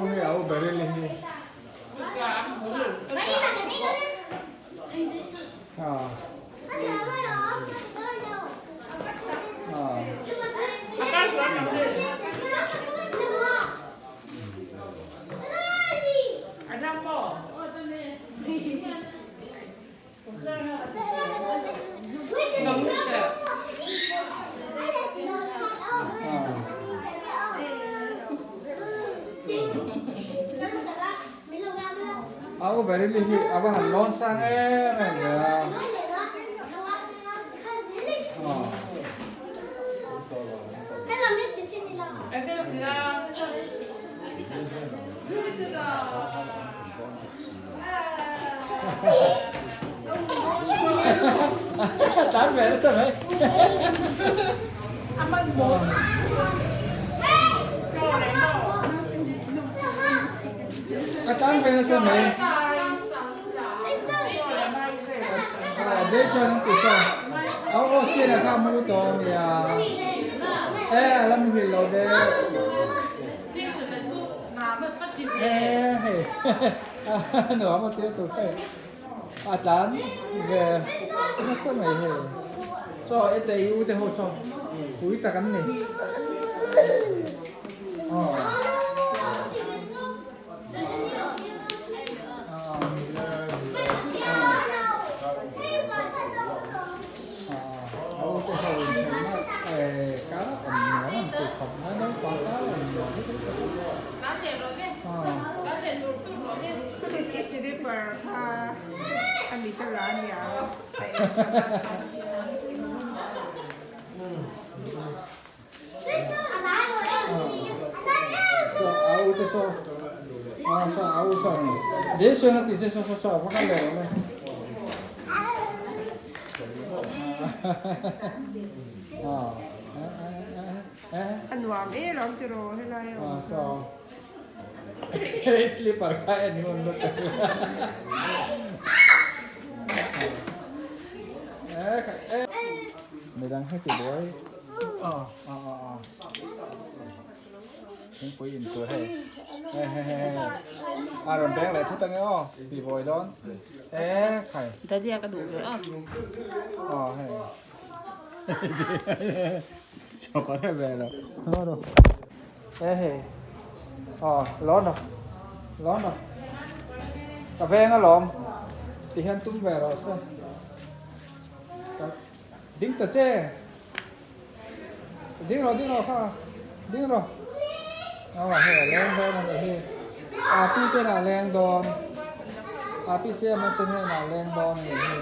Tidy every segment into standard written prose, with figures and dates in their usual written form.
ไม่เอาไปเรื่อยๆAku baru lihat apa halon sana ya. Tán về nó thật đấy. Aman bột. Tán về nó xem này. Để cho nó tự sao. Ông kia là không mua đồ thì làm gì lâu đấy. Nửa một tiếng tụi này. Chán về nó sao mày hề. So ấy tây u tây hồ so. Cúi ta cắn này. Kami thla niya. So au te so. So au so. Để so nó thì sẽ so có cái này này. Nuam long tiro helai. So. Slipper kaya ni mo look. Mày đang hết cái bối. Không có yênตัวให้rồi bé lại chút tăng ó bị vội đóไข่ แต่เดียกระดูกเลยให้ชอบก็ได้แบแล้วดูร้อนหรอกาแฟงั้นหรอที่เห็นตุ้มแบแล้วซะดิ้งตะเจ้ดิ้งรอค่ะดิ้งรอเฮ้ยแรงโดนอะไรเฮ้ยพี่เป็นอะไรแรงโดนพี่เสียมันเป็นอะไรแรงโดนอะไรเฮ้ย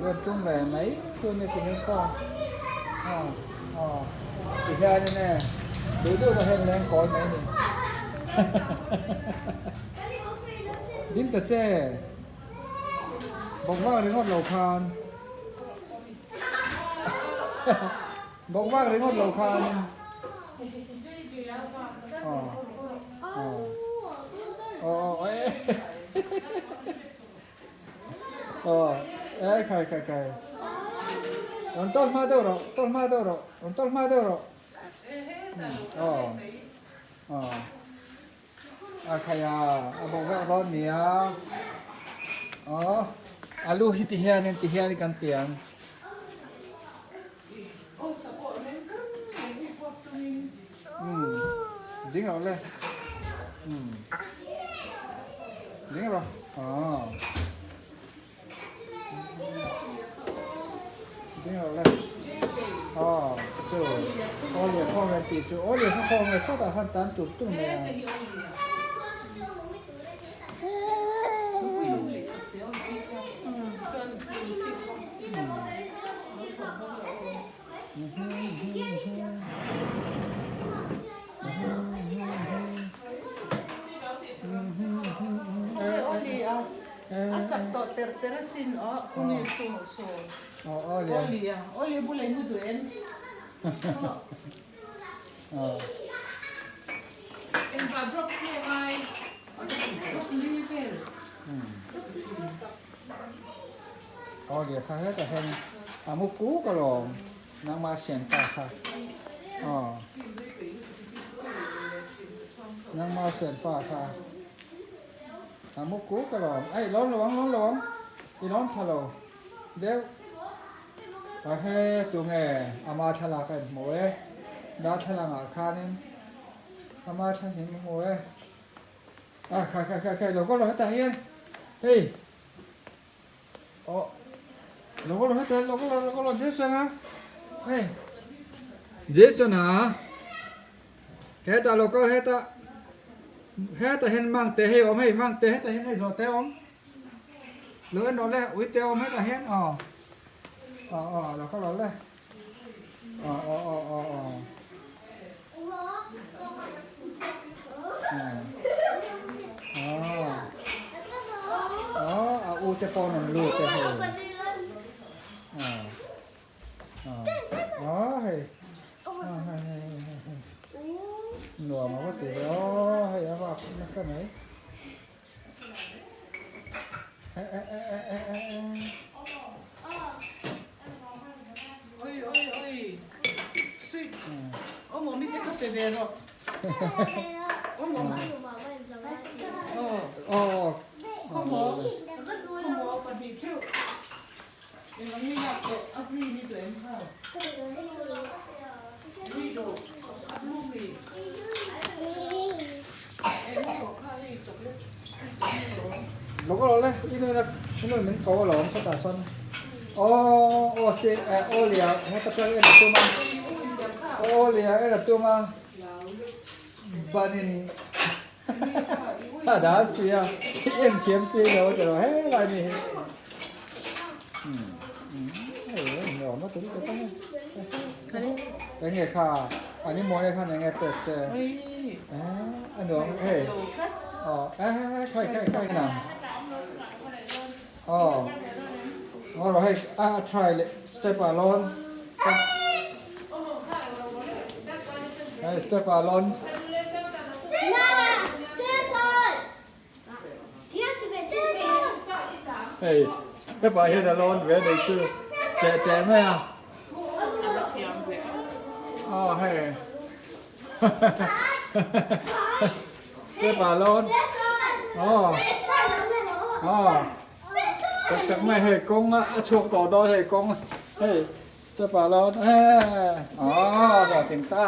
เลือดตุ้มแหวนไหมช่วงนี้เป็นยังไงอีกแค่นี้แน่ดูเราเห็นแรงก้อนไหมนี่ดิ้งตะเจ้บอกว่าเรื่องเหล่าคานบอกว่าเรื่องเหล่าคานใครต้นมาเด้อรอใครบอกว่าร้อนเหนียวลูกที่เฮียนี่กันเตียงดิ้งเอาเลยดิ้งเอาดิ้งเอาเลยจู่โอเลี้ยพ่อแม่ตีจู่โอเลี้ยพ่อแม่ชอบแต่หันตันตุ่มเนี่ยAccepto terterasin kung ito so. Oli bulay mo doon. En sa drop siya ay drop level. 哦，也看那个很，啊，木鼓个咯，那么显大看，哦，那么显大看，啊，木鼓个咯，哎，ร้อน，อีร้อนพะโลเดี๋ยวให้ตัวไงอามาฉลากันหมวยดาฉลางอาคานินอามาฉลาหินหมวยอ่ะใครเราก็เราให้ตาเฮียนเฮ้ยอ๋อเราก็เราให้ตาเราก็เราเจสันนะเฮ้ยเจสันนะให้ตาเราก็ให้ตาเห็นมั่งเตะให้อมให้มั่งเตะให้ตาเห็นให้โซเตะอมเลื่อนนอนแล้วอุ้ยเตะอมให้ตาเห็นอ๋อเราก็เราเลยอ๋ออูจะปอนนลูกแต่เฮ้ยเฮ้ยหนัวมาว่าตีเฮ้ยว่าไม่ใช่ไหมsweet 어머 밑에 카페 베로 어머 어머 바비큐 이거 미나도 아프리니도 엠파 리도 아루미 에모 카리 초콜릿 เราก็เราเลยอีนู่นนะอีนู่นมันโตหลอมสตาร์ซอนโอสเตโอเลียให้ตะเกียบเอ็นตัวมาโอเลียเอ็นตัวมาบานินถ้าด่าเสียเอ็นเทียมเสียเราจะเราเฮ้ยอะไรนี่เฮ้ยหลอมมาตัวนี้ตัวนี้ยังไงค่ะอันนี้มองยังไงยังไงเปิดเจออันหนูเฮ้ยอ๋อใช่หนังอ๋อเราให้ try step alone step alone hey step alone where they do แต่ไหมอ่ะอ๋อให้ step alone อ๋อแต่ไม่ให้กงอ่ะช่วงต่อให้กงเฮ้ยstep alone อ๋อดอกจิงต้า